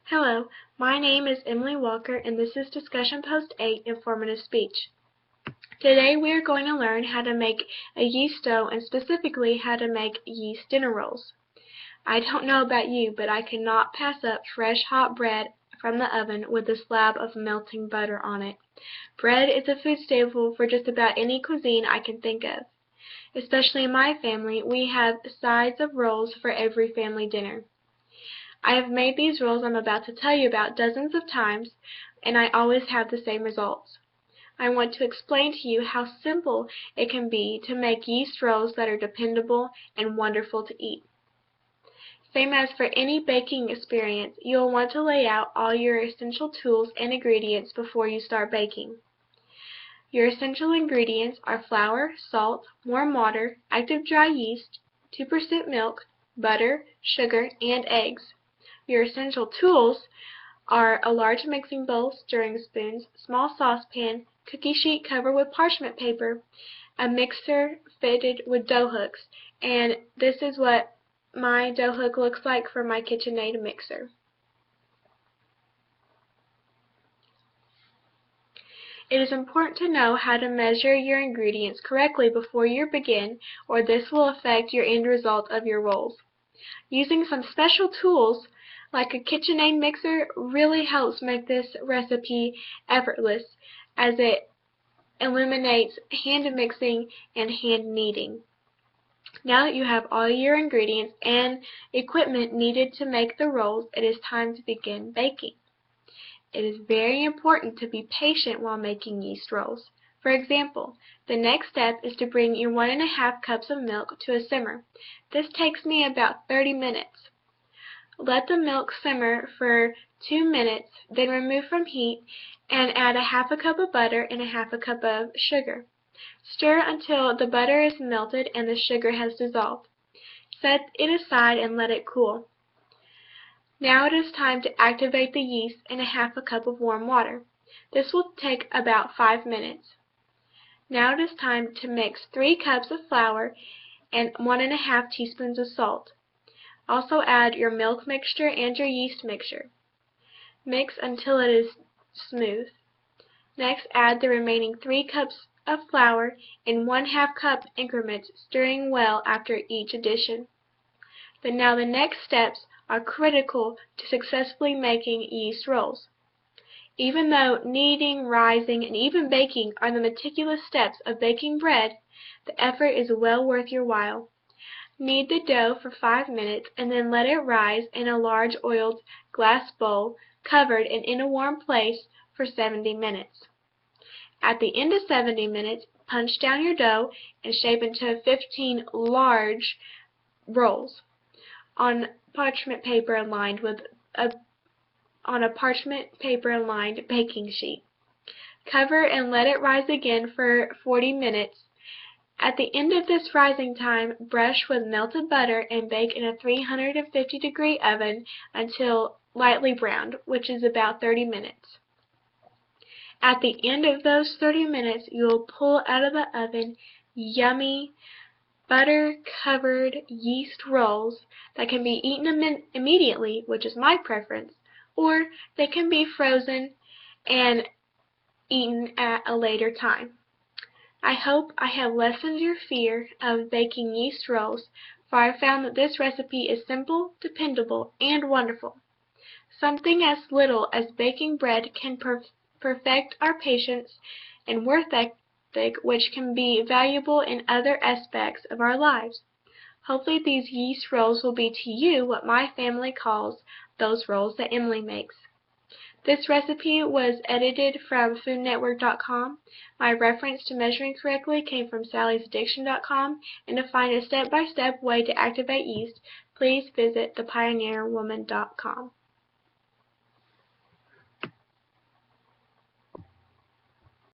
Hello, my name is Emily Walker, and this is Discussion Post 8, Informative Speech. Today we are going to learn how to make a yeast dough, and specifically how to make yeast dinner rolls. I don't know about you, but I cannot pass up fresh hot bread from the oven with a slab of melting butter on it. Bread is a food staple for just about any cuisine I can think of. Especially in my family, we have sides of rolls for every family dinner. I have made these rolls I'm about to tell you about dozens of times, and I always have the same results. I want to explain to you how simple it can be to make yeast rolls that are dependable and wonderful to eat. Same as for any baking experience, you'll want to lay out all your essential tools and ingredients before you start baking. Your essential ingredients are flour, salt, warm water, active dry yeast, 2% milk, butter, sugar, and eggs. Your essential tools are a large mixing bowl, stirring spoons, small saucepan, cookie sheet covered with parchment paper, a mixer fitted with dough hooks, and this is what my dough hook looks like for my KitchenAid mixer. It is important to know how to measure your ingredients correctly before you begin, or this will affect your end result of your rolls. Using some special tools like a KitchenAid mixer really helps make this recipe effortless, as it eliminates hand mixing and hand kneading. Now that you have all your ingredients and equipment needed to make the rolls, it is time to begin baking. It is very important to be patient while making yeast rolls. For example, the next step is to bring your 1½ cups of milk to a simmer. This takes me about 30 minutes. Let the milk simmer for 2 minutes, then remove from heat and add ½ cup of butter and ½ cup of sugar. Stir until the butter is melted and the sugar has dissolved. Set it aside and let it cool. Now it is time to activate the yeast in ½ cup of warm water. This will take about 5 minutes. Now it is time to mix 3 cups of flour and 1½ teaspoons of salt. Also add your milk mixture and your yeast mixture. Mix until it is smooth. Next, add the remaining 3 cups of flour in 1/2 cup increments, stirring well after each addition. But now the next steps are critical to successfully making yeast rolls. Even though kneading, rising, and even baking are the meticulous steps of baking bread, the effort is well worth your while. Knead the dough for 5 minutes and then let it rise in a large oiled glass bowl, covered and in a warm place, for 70 minutes. At the end of 70 minutes, punch down your dough and shape into 15 large rolls on parchment paper lined baking sheet. Cover and let it rise again for 40 minutes. At the end of this rising time, brush with melted butter and bake in a 350-degree oven until lightly browned, which is about 30 minutes. At the end of those 30 minutes, you will pull out of the oven yummy, butter-covered yeast rolls that can be eaten immediately, which is my preference, or they can be frozen and eaten at a later time. I hope I have lessened your fear of baking yeast rolls, for I found that this recipe is simple, dependable, and wonderful. Something as little as baking bread can perfect our patience and work ethic, which can be valuable in other aspects of our lives. Hopefully these yeast rolls will be to you what my family calls those rolls that Emily makes. This recipe was edited from foodnetwork.com. My reference to measuring correctly came from sallysaddiction.com, and to find a step-by-step way to activate yeast, please visit thepioneerwoman.com.